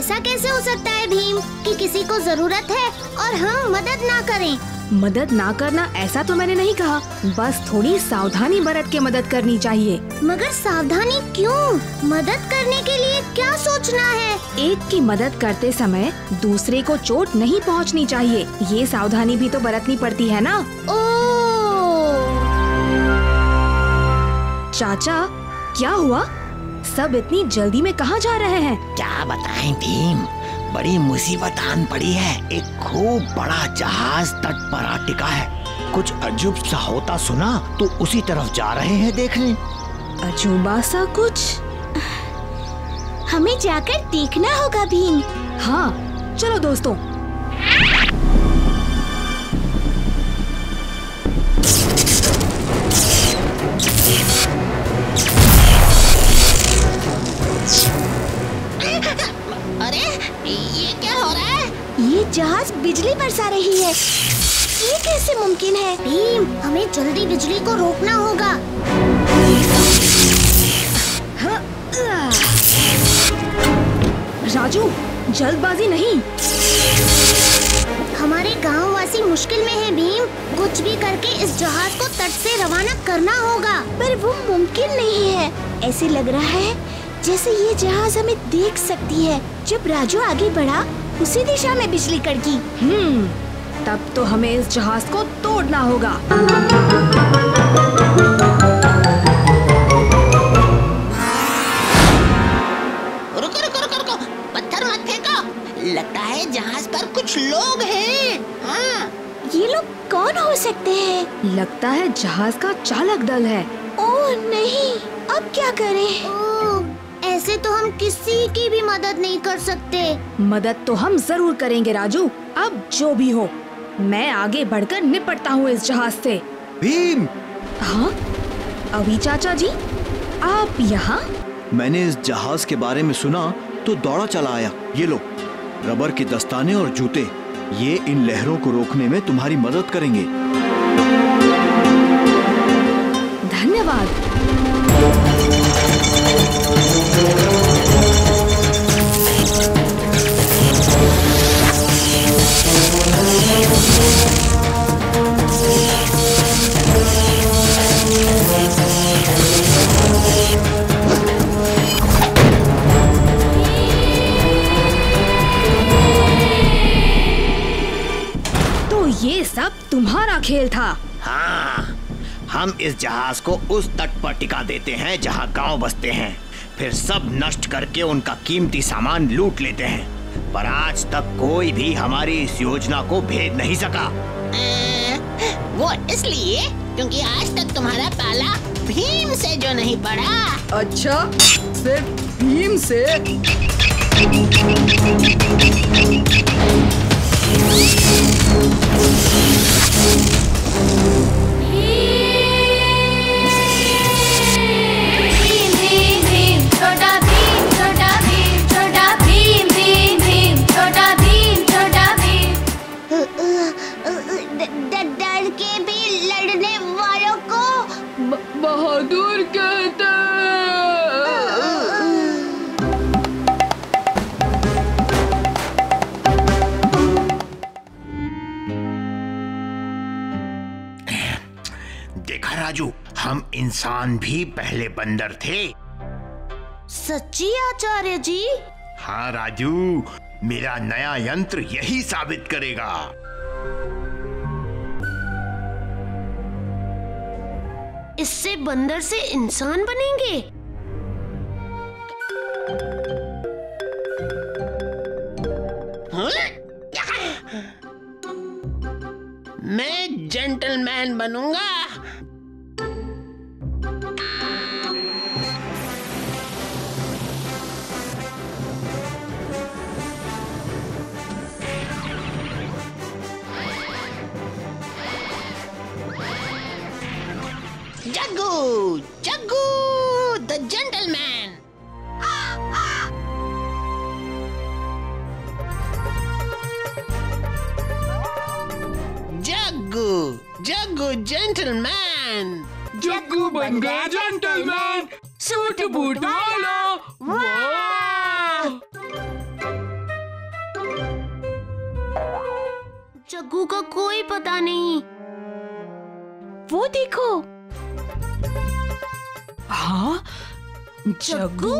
ऐसा कैसे हो सकता है भीम कि किसी को जरूरत है और हम मदद ना करें? मदद ना करना ऐसा तो मैंने नहीं कहा, बस थोड़ी सावधानी बरत के मदद करनी चाहिए। मगर सावधानी क्यों? मदद करने के लिए क्या सोचना है? एक की मदद करते समय दूसरे को चोट नहीं पहुंचनी चाहिए, ये सावधानी भी तो बरतनी पड़ती है ना। चाचा, क्या हुआ? सब इतनी जल्दी में कहाँ जा रहे हैं? क्या बताएं भीम, बड़ी मुसीबत आन पड़ी है। एक खूब बड़ा जहाज तट पर आ टिका है। कुछ अजूब सा होता सुना तो उसी तरफ जा रहे हैं देखने। अजूबा सा कुछ? हमें जाकर देखना होगा भीम। हाँ, चलो दोस्तों। अरे ये क्या हो रहा है? ये जहाज बिजली बरसा रही है। ये कैसे मुमकिन है? भीम, हमें जल्दी बिजली को रोकना होगा। राजू, जल्दबाजी नहीं। हमारे गांववासी मुश्किल में है भीम। कुछ भी करके इस जहाज को तट से रवाना करना होगा। पर वो मुमकिन नहीं है। ऐसे लग रहा है जैसे ये जहाज हमें देख सकती है। जब राजू आगे बढ़ा, उसी दिशा में बिजली कड़की। तब तो हमें इस जहाज को तोड़ना होगा। रुको रुको रुको रुको, पत्थर मत फेंको। लगता है जहाज पर कुछ लोग हैं। हाँ, ये लोग कौन हो सकते हैं? लगता है जहाज का चालक दल है। ओह नहीं, अब क्या करें? ऐसे तो हम किसी की भी मदद नहीं कर सकते। मदद तो हम जरूर करेंगे राजू। अब जो भी हो, मैं आगे बढ़कर निपटता हूँ इस जहाज से। भीम! हाँ, अभी चाचा जी, आप यहाँ? मैंने इस जहाज के बारे में सुना तो दौड़ा चला आया। ये लो, रबर के दस्ताने और जूते, ये इन लहरों को रोकने में तुम्हारी मदद करेंगे। धन्यवाद। तो ये सब तुम्हारा खेल था? हाँ, हम इस जहाज को उस तट पर टिका देते हैं जहाँ गांव बसते हैं, फिर सब नष्ट करके उनका कीमती सामान लूट लेते हैं। पर आज तक कोई भी हमारी इस योजना को भेद नहीं सका। वो इसलिए क्योंकि आज तक तुम्हारा पाला भीम से जो नहीं पड़ा। अच्छा, सिर्फ भीम से? डर के भी लड़ने वालों को बहादुर कहते देखा राजू, हम इंसान भी पहले बंदर थे। सच्ची आचार्य जी? हाँ राजू, मेरा नया यंत्र यही साबित करेगा। इससे बंदर से इंसान बनेंगे? मैं जेंटलमैन बनूंगा। Jaggu, Jaggu the gentleman. Jaggu, Jaggu gentleman. Jaggu बन गया जेंटलमैन, सूट बूट वाला। वाह! जग्गू का कोई पता नहीं। वो देखो। हाँ, जग्गू?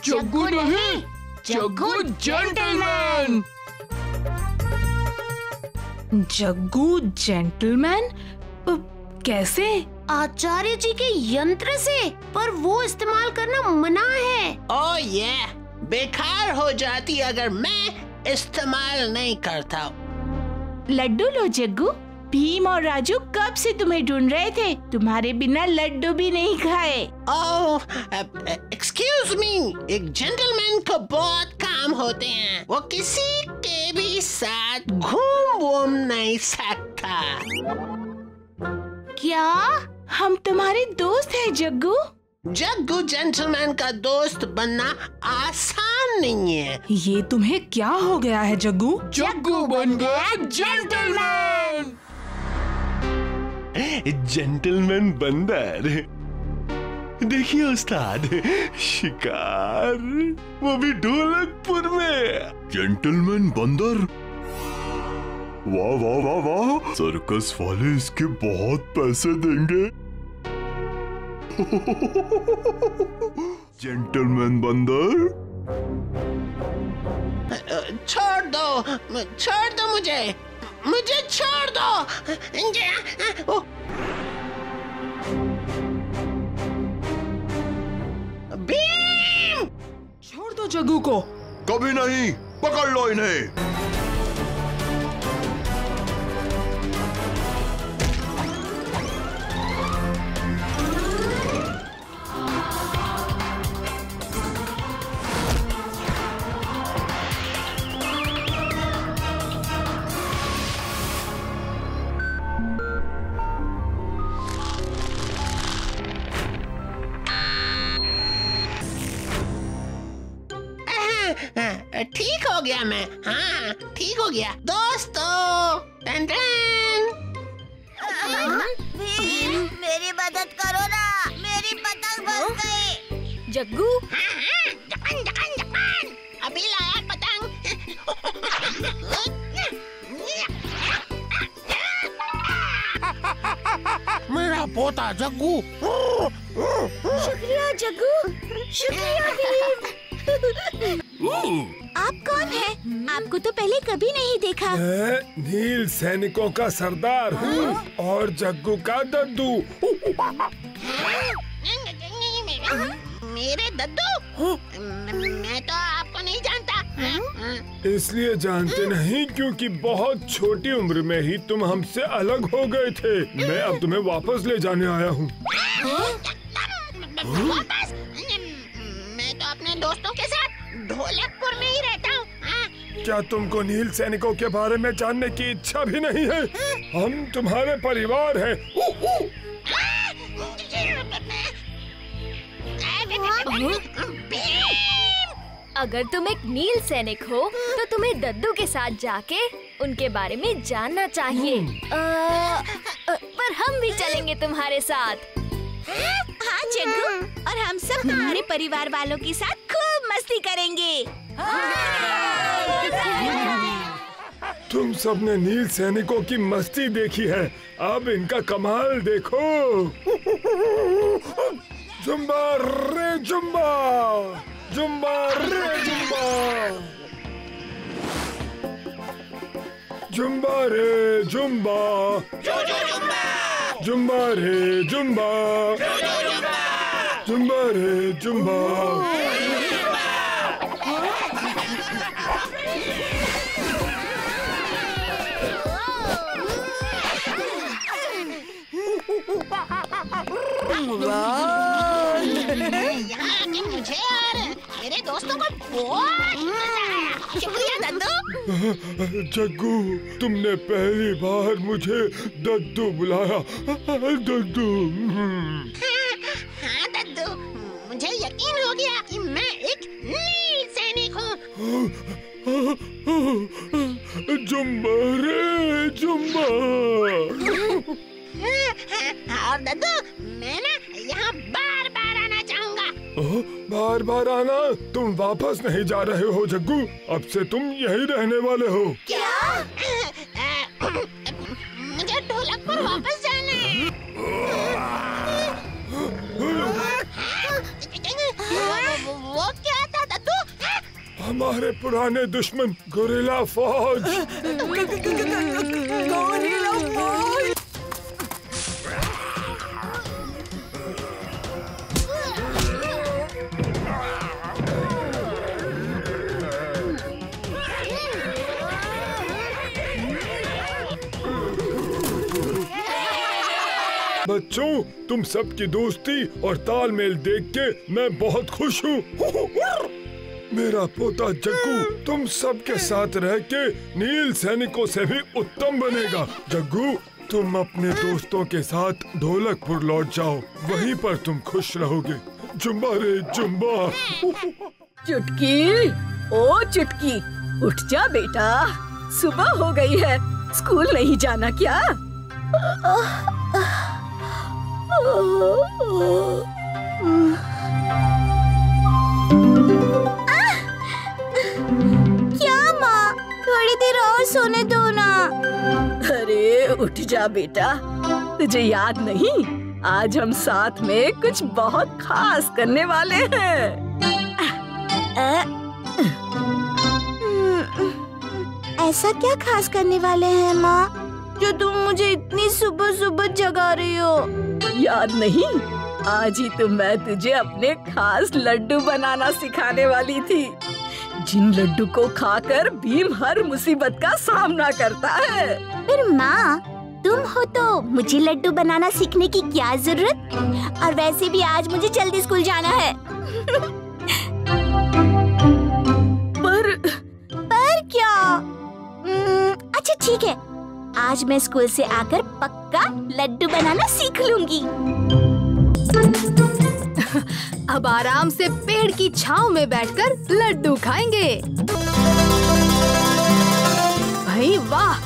जग्गू नहीं, जग्गू जेंटलमैन। जग्गू जेंटलमैन? कैसे? आचार्य जी के यंत्र से, पर वो इस्तेमाल करना मना है। ओह ये बेकार हो जाती अगर मैं इस्तेमाल नहीं करता। लड्डू लो जग्गू। भीम और राजू कब से तुम्हें ढूंढ रहे थे, तुम्हारे बिना लड्डू भी नहीं खाए। ओह एक्सक्यूज मी, एक जेंटलमैन को बहुत काम होते हैं, वो किसी के भी साथ घूम नहीं सकता। क्या हम तुम्हारे दोस्त हैं जग्गू? जग्गू जेंटलमैन का दोस्त बनना आसान नहीं है। ये तुम्हें क्या हो गया है जग्गू? जग्गू बन गया जेंटलमैन। जेंटलमैन बंदर। देखिए उस्ताद, शिकार, वो भी ढोलकपुर में। जेंटलमैन बंदर, वाह वाह वाह वाह, सर्कस वाले इसके बहुत पैसे देंगे। जेंटलमैन बंदर, छोड़ दो मुझे छोड़ दो। भीम! छोड़ दो जग्गू को। कभी नहीं, पकड़ लो इन्हें। ठीक हो गया मैं। हाँ ठीक हो गया दोस्तों। Ton ton. भीम, मेरी मदद करो ना, मेरी पतंग फंस गई। जग्गू? जपान, अभी लाया पतंग। मेरा पोता जग्गू। शुक्रिया जग्गू, शुक्रिया भीम। आप कौन हैं? आपको तो पहले कभी नहीं देखा। मैं नील सैनिकों का सरदार हूँ और जग्गू का दद्दू। मेरे दद्दू? मैं तो आपको नहीं जानता। इसलिए जानते नहीं क्योंकि बहुत छोटी उम्र में ही तुम हमसे अलग हो गए थे। मैं अब तुम्हें वापस ले जाने आया हूँ। वापस? मैं तो अपने दोस्तों के साथ ढोलकपुर में ही रहता हूँ। क्या तुमको नील सैनिकों के बारे में जानने की इच्छा भी नहीं है? हम तुम्हारे परिवार हैं। अगर तुम एक नील सैनिक हो तो तुम्हें दद्दू के साथ जाके उनके बारे में जानना चाहिए। पर हम भी चलेंगे तुम्हारे साथ। हाँ जग्गू, और हम सब तुम्हारे परिवार वालों के साथ खूब मस्ती करेंगे। तुम सबने नील सैनिकों की मस्ती देखी है, अब इनका कमाल देखो। जुम्बा रे जुम्बा, जुम्बा रे जुम्बा, जुम्बा रे जुम्बा, जुम्बा रे जुम्बा, जुम्बा रे जुम्बा। यहाँ के मुझे और मेरे दोस्तों को बहुत मजा आया। शुक्रिया दद्दू। जग्गू, तुमने पहली बार मुझे दद्दू बुलाया। दद्दू। हाँ दद्दू, मुझे यकीन हो गया कि मैं एक नील सैनिक हूँ। जुम्बा रे जुम्बा। और दद्दू, मैं ना यहाँ बार बार आना चाहूँगा। बार बार आना? तुम वापस नहीं जा रहे हो जग्गू, अब से तुम यहीं रहने वाले हो। क्या? हमारे पुराने दुश्मन गोरिल्ला फौज। गोरिल्ला फौज। बच्चों, तुम सबकी दोस्ती और तालमेल देख के मैं बहुत खुश हूँ। मेरा पोता जग्गू तुम सबके साथ रह के नील सैनिकों से भी उत्तम बनेगा। जग्गू, तुम अपने दोस्तों के साथ ढोलकपुर लौट जाओ, वहीं पर तुम खुश रहोगे। जुम्बा रे जुम्बा। चुटकी, ओ चुटकी, उठ जा बेटा, सुबह हो गई है, स्कूल नहीं जाना क्या? क्या माँ, थोड़ी देर और सोने दो ना। अरे उठ जा बेटा, तुझे याद नहीं, आज हम साथ में कुछ बहुत खास करने वाले हैं। ऐसा क्या खास करने वाले हैं माँ, जो तुम मुझे इतनी सुबह सुबह जगा रही हो? याद नहीं, आज ही तो मैं तुझे अपने खास लड्डू बनाना सिखाने वाली थी, जिन लड्डू को खाकर भीम हर मुसीबत का सामना करता है। फिर माँ, तुम हो तो मुझे लड्डू बनाना सीखने की क्या जरूरत? और वैसे भी आज मुझे जल्दी स्कूल जाना है। पर क्या? अच्छा ठीक है, आज मैं स्कूल से आकर पक्का लड्डू बनाना सीख लूंगी। अब आराम से पेड़ की छांव में बैठकर लड्डू खाएंगे। भाई वाह,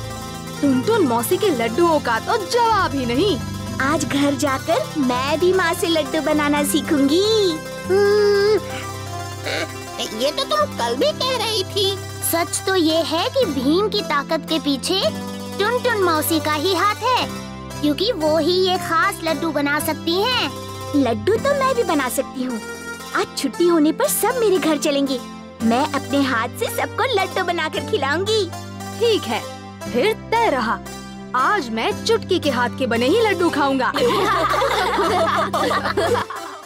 टुनटुन मौसी के लड्डुओं का तो जवाब ही नहीं। आज घर जाकर मैं भी माँ से लड्डू बनाना सीखूंगी। ये तो तुम कल भी कह रही थी। सच तो ये है कि भीम की ताकत के पीछे टुनटुन मौसी का ही हाथ है, क्योंकि वो ही ये खास लड्डू बना सकती हैं। लड्डू तो मैं भी बना सकती हूँ। आज छुट्टी होने पर सब मेरे घर चलेंगे, मैं अपने हाथ से सबको लड्डू बनाकर खिलाऊंगी। ठीक है, फिर तय रहा, आज मैं चुटकी के हाथ के बने ही लड्डू खाऊंगा।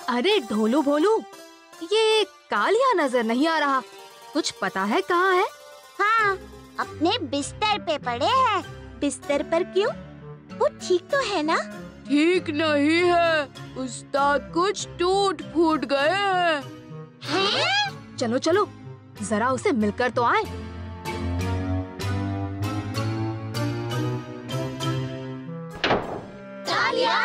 अरे ढोलू भोलू, ये कालिया नजर नहीं आ रहा, कुछ पता है कहाँ है? हाँ, अपने बिस्तर पे पड़े हैं। बिस्तर पर क्यों? वो ठीक तो है ना? ठीक नहीं है, उस्ताद कुछ टूट फूट गए हैं। चलो चलो, जरा उसे मिलकर तो आए। कालिया!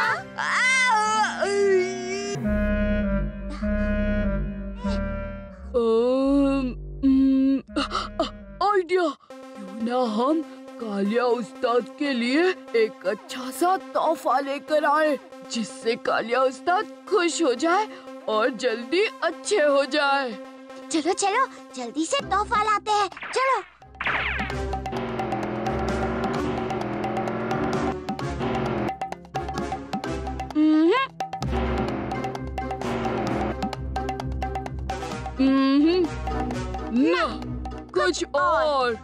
आइडिया, क्यों ना हम कालिया उस्ताद के लिए एक अच्छा सा तोहफा लेकर आए, जिससे कालिया उस्ताद खुश हो जाए और जल्दी अच्छे हो जाए। चलो चलो, जल्दी से तोहफा लाते हैं, चलो। ना, कुछ और।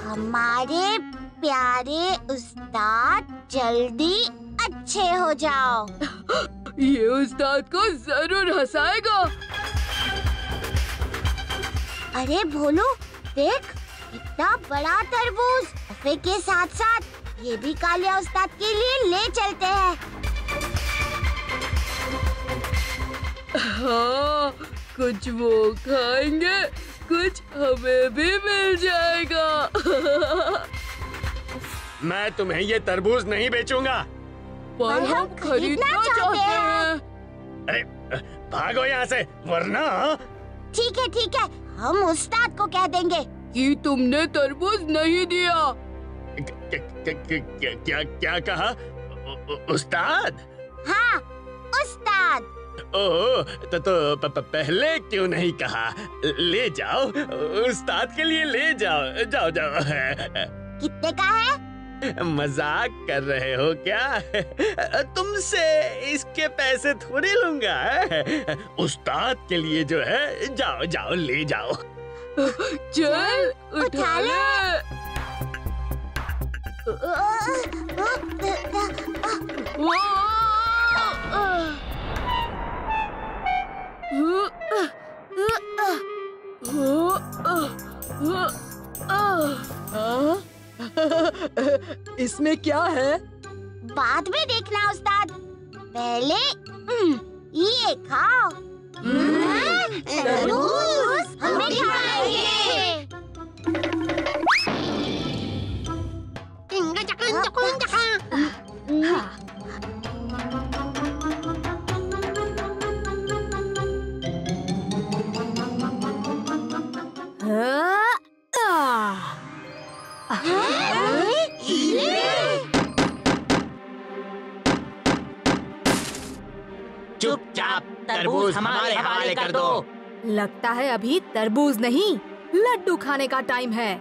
हमारे प्यारे उस्ताद जल्दी अच्छे हो जाओ। ये उस्ताद को जरूर हंसाएगा। अरे भोलू, देख, इतना बड़ा तरबूज। तोहफे के साथ साथ ये भी कालिया उस्ताद के लिए ले चलते हैं। हाँ, कुछ वो खाएंगे, कुछ हमें भी मिल जाएगा। मैं तुम्हें ये तरबूज नहीं बेचूंगा। पर हम खरीदना चाहते हैं। अरे भागो यहाँ से, वरना। ठीक है, हम उस्ताद को कह देंगे कि तुमने तरबूज नहीं दिया। क्या कहा? उस्ताद? हाँ, उस्ताद। ओह, तो पहले क्यों नहीं कहा? ले जाओ, उस्ताद के लिए ले जाओ। जाओ। कितने का है? मजाक कर रहे हो क्या? तुमसे इसके पैसे थोड़ी लूंगा। उस्ताद के लिए जो है, जाओ जाओ ले जाओ। चल उठा ले। इसमें क्या है? बाद में देखना उस्ताद, पहले ये खाओ। तरबूज हम भी खाएंगे। चुपचाप तरबूज हमारे हवाले कर दो। लगता है अभी तरबूज नहीं, लड्डू खाने का टाइम है।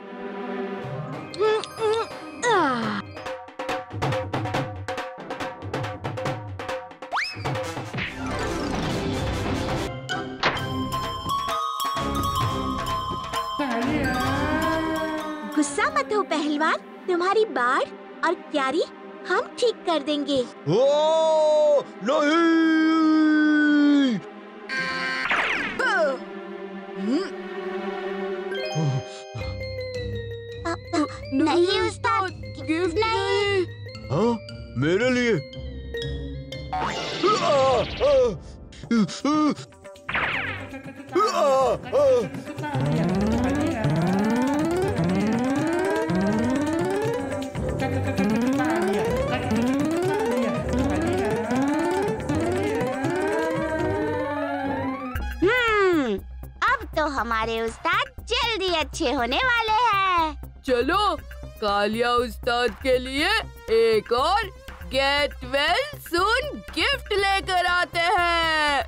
गुस्सा मत हो पहलवान, तुम्हारी बाढ़ और क्यारी हम ठीक कर देंगे। ओ, नहीं। नहीं उस्ताद, गिफ्ट नहीं। हाँ, मेरे लिए। अब तो हमारे उस्ताद जल्दी अच्छे होने वाले हैं। चलो कालिया उस्ताद के लिए एक और गेट वेल सून गिफ्ट लेकर आते हैं।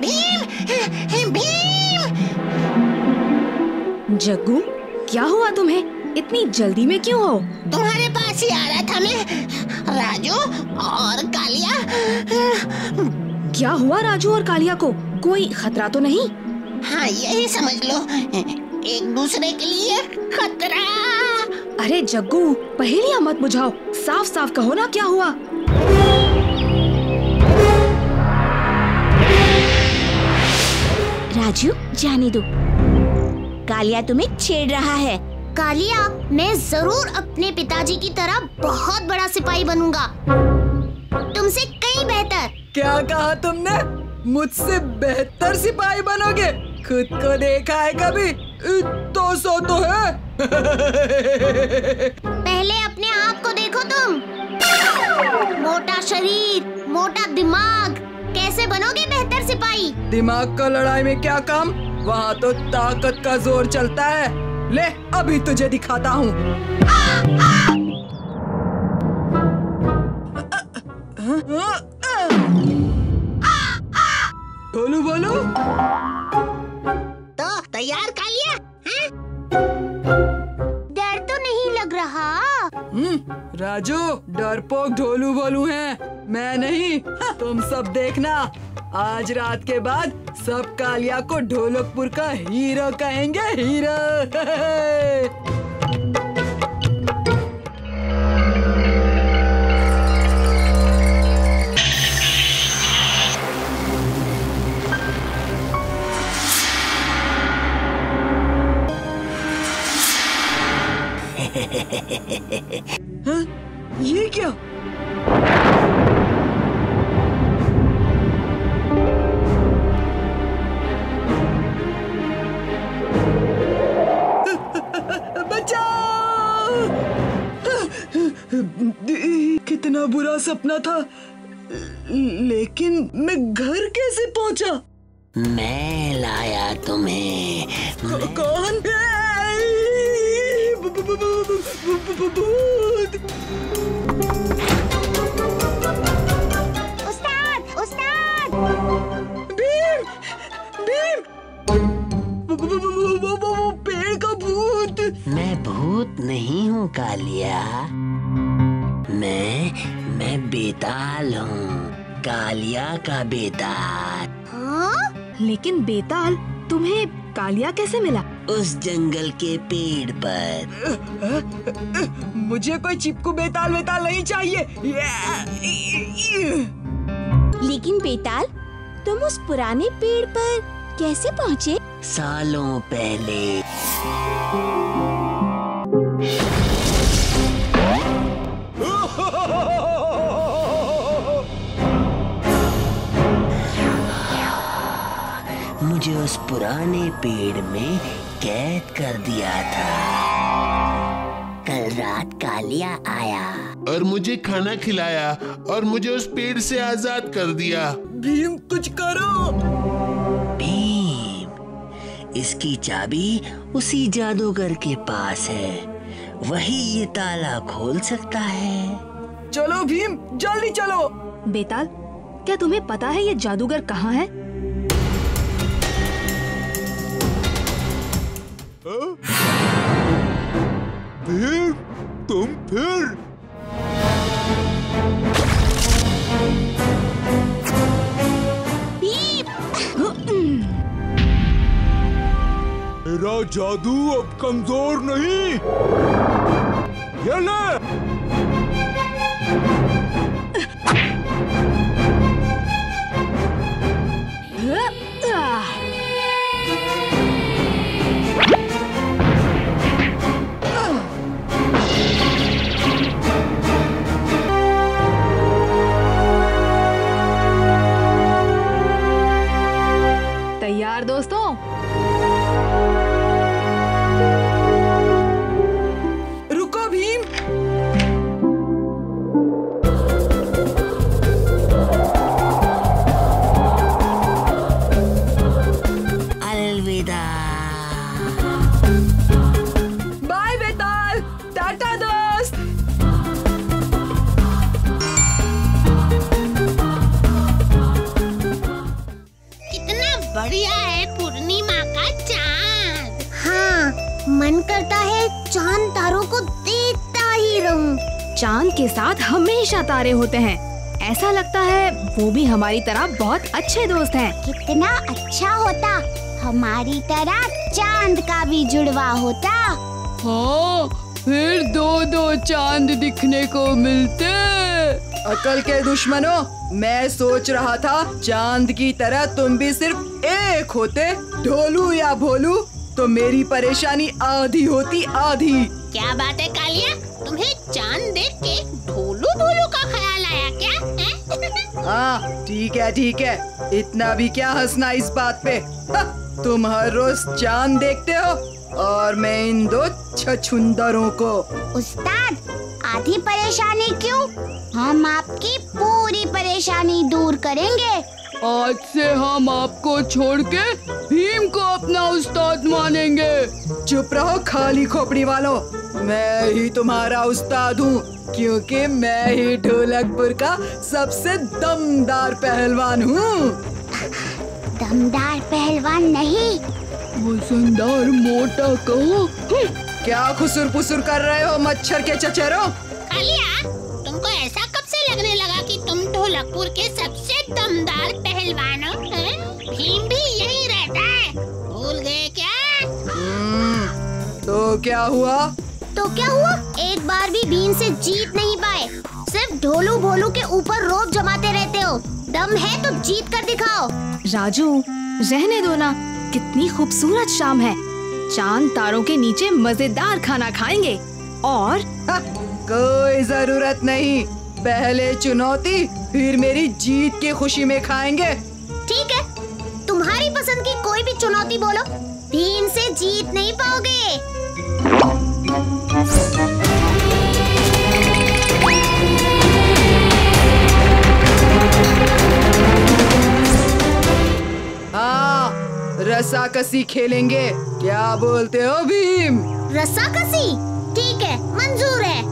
भीम, भीम। जग्गू, क्या हुआ तुम्हें? इतनी जल्दी में क्यों हो? तुम्हारे पास ही आ रहा था मैं, राजू और कालिया। क्या हुआ राजू और कालिया को? कोई खतरा तो नहीं? हाँ, यही समझ लो, एक दूसरे के लिए खतरा। अरे जग्गू, पहेलियां मत बुझाओ, साफ साफ कहो ना क्या हुआ। राजू, जाने दो, कालिया तुम्हें छेड़ रहा है। कालिया, मैं जरूर अपने पिताजी की तरह बहुत बड़ा सिपाही बनूंगा, तुमसे कहीं बेहतर। क्या कहा तुमने? मुझसे बेहतर सिपाही बनोगे? खुद को देखा है कभी? तो सो तो है। पहले अपने आप को देखो तुम। मोटा शरीर, मोटा दिमाग, कैसे बनोगे बेहतर सिपाही? दिमाग का लड़ाई में क्या काम? वहाँ तो ताकत का जोर चलता है। ले, अभी तुझे दिखाता हूँ। बोलो बोलो। तो तैयार कालिया? डर तो नहीं लग रहा? राजू, डरपोक ढोलू बोलू हैं, मैं नहीं। तुम सब देखना, आज रात के बाद सब कालिया को ढोलकपुर का हीरो कहेंगे, हीरो। हाँ? ये क्या? कितना बुरा सपना था, लेकिन मैं घर कैसे पहुंचा? मैं लाया तुम्हें। कौन? उस्ताद, उस्ताद! बेताल हूँ, कालिया का बेताल। हाँ? लेकिन बेताल, तुम्हें कालिया कैसे मिला? उस जंगल के पेड़ पर। मुझे कोई चिपकू बेताल नहीं चाहिए। लेकिन बेताल, तुम उस पुराने पेड़ पर कैसे पहुँचे? सालों पहले। मुझे उस पुराने पेड़ में कैद कर दिया था। कल रात कालिया आया और मुझे खाना खिलाया और मुझे उस पेड़ से आजाद कर दिया। भीम, कुछ करो। भीम, इसकी चाबी उसी जादूगर के पास है, वही ये ताला खोल सकता है। चलो भीम, जल्दी चलो। बेताल, क्या तुम्हें पता है ये जादूगर कहाँ है? भीम, तुम फिर? मेरा जादू अब कमजोर नहीं। ये ले। तैयार दोस्तों? रुको भीम। अलविदा। बाय बेताल, टाटा दोस्त। बढ़िया है पूर्णिमा का चांद। हाँ, मन करता है चांद तारों को देखता ही रहूं। चांद के साथ हमेशा तारे होते हैं। ऐसा लगता है वो भी हमारी तरह बहुत अच्छे दोस्त हैं। कितना अच्छा होता हमारी तरह चांद का भी जुड़वा होता। हाँ, फिर दो चांद दिखने को मिलते। अकल के दुश्मनों, मैं सोच रहा था चांद की तरह तुम भी सिर्फ एक होते। ढोलू या भोलू, तो मेरी परेशानी आधी होती आधी। क्या बात है कालिया, तुम्हें चांद देख के ढोलू भोलू का ख्याल आया क्या? हाँ, ठीक है, इतना भी क्या हंसना इस बात पे। तुम हर रोज चांद देखते हो और मैं इन दो छछुंदरों को। उस्ताद, आधी परेशानी क्यों? हम आपकी पूरी परेशानी दूर करेंगे। आज से हम आपको छोड़ के भीम को अपना उस्ताद मानेंगे। चुप रहो खाली खोपड़ी वालों, मैं ही तुम्हारा उस्ताद हूँ, क्योंकि मैं ही ढोलकपुर का सबसे दमदार पहलवान हूँ। दमदार पहलवान नहीं, वजनदार मोटा कहो। क्या खुसुर पुसुर कर रहे हो मच्छर के चचेरों? कालिया, तुमको ऐसा कब से लगने लगा कि तुम ढोलकपुर के सबसे दमदार पहलवान हो? भीम भी यही रहता है, भूल गए क्या? तो क्या हुआ? एक बार भी भीम से जीत नहीं पाए। सिर्फ ढोलू भोलू के ऊपर रोब जमाते रहते हो। दम है तो जीत कर दिखाओ। राजू, रहने दो ना, कितनी खूबसूरत शाम है। चांद तारों के नीचे मजेदार खाना खाएंगे और कोई जरूरत नहीं, पहले चुनौती फिर मेरी जीत की खुशी में खाएंगे। ठीक है, तुम्हारी पसंद की कोई भी चुनौती बोलो, भीम से जीत नहीं पाओगे। हाँ, रस्साकसी खेलेंगे, क्या बोलते हो भीम? रस्साकसी? ठीक है, मंजूर है।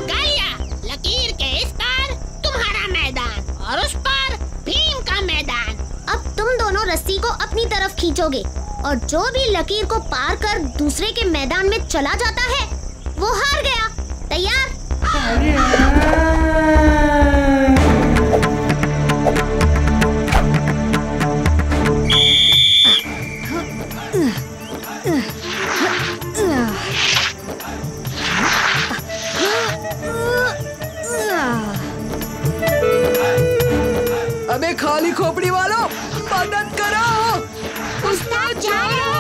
कालिया, लकीर के इस पार तुम्हारा मैदान और उस पार भीम दोनों रस्सी को अपनी तरफ खींचोगे और जो भी लकीर को पार कर दूसरे के मैदान में चला जाता है वो हार गया। तैयार? अबे खाली खोपड़ी वालों, मदद करो। उस्ताद जा रहे हैं।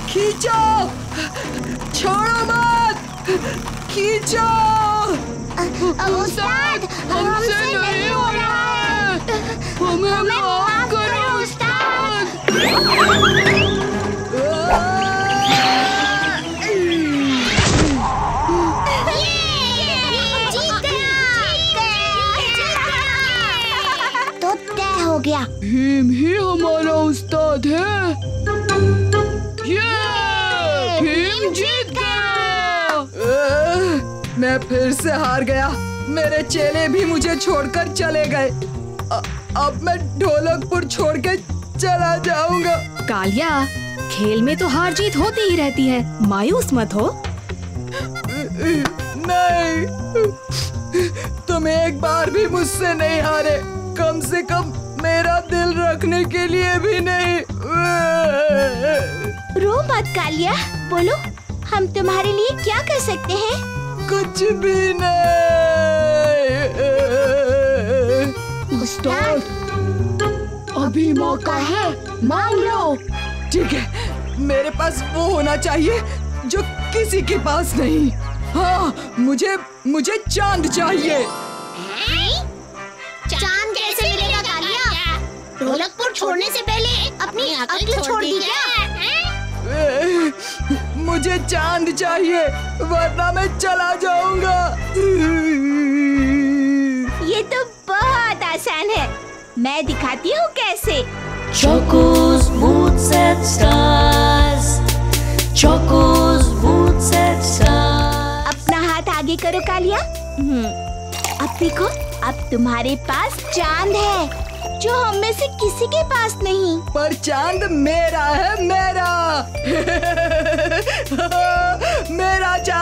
खींचो, छोड़ो मत, खींचो। उस्ताद, हमसे नहीं हो रहा है। हमें माफ करो उस्ताद। तो तय हो गया। भीम ही हमारा उस्ताद है। भीम जीत गया। मैं फिर से हार गया। मेरे चेले भी मुझे छोड़कर चले गए। अब मैं ढोलकपुर छोड़ के चला जाऊंगा। कालिया, खेल में तो हार जीत होती ही रहती है, मायूस मत हो। नहीं, तुम एक बार भी मुझसे नहीं हारे, कम से कम मेरा दिल रखने के लिए भी नहीं। रो मत कालिया, बोलो हम तुम्हारे लिए क्या कर सकते हैं? कुछ भी नहीं। उस्ताद, अभी मौका है, मांग लो। ठीक है, मेरे पास वो होना चाहिए जो किसी के पास नहीं। हाँ, मुझे चांद चाहिए। चांद कैसे मिलेगा कालिया? ढोलकपुर छोड़ने से पहले अपनी अक्ल छोड़ दी क्या? मुझे चांद चाहिए, वरना मैं चला जाऊंगा। ये तो बहुत आसान है, मैं दिखाती हूँ कैसे। Choco's Boots and Stars, Choco's Boots and Stars। अपना हाथ आगे करो कालिया। अब देखो, अब तुम्हारे पास चांद है जो हम में से किसी के पास नहीं। पर चांद मेरा है, मेरा। मेरा चांद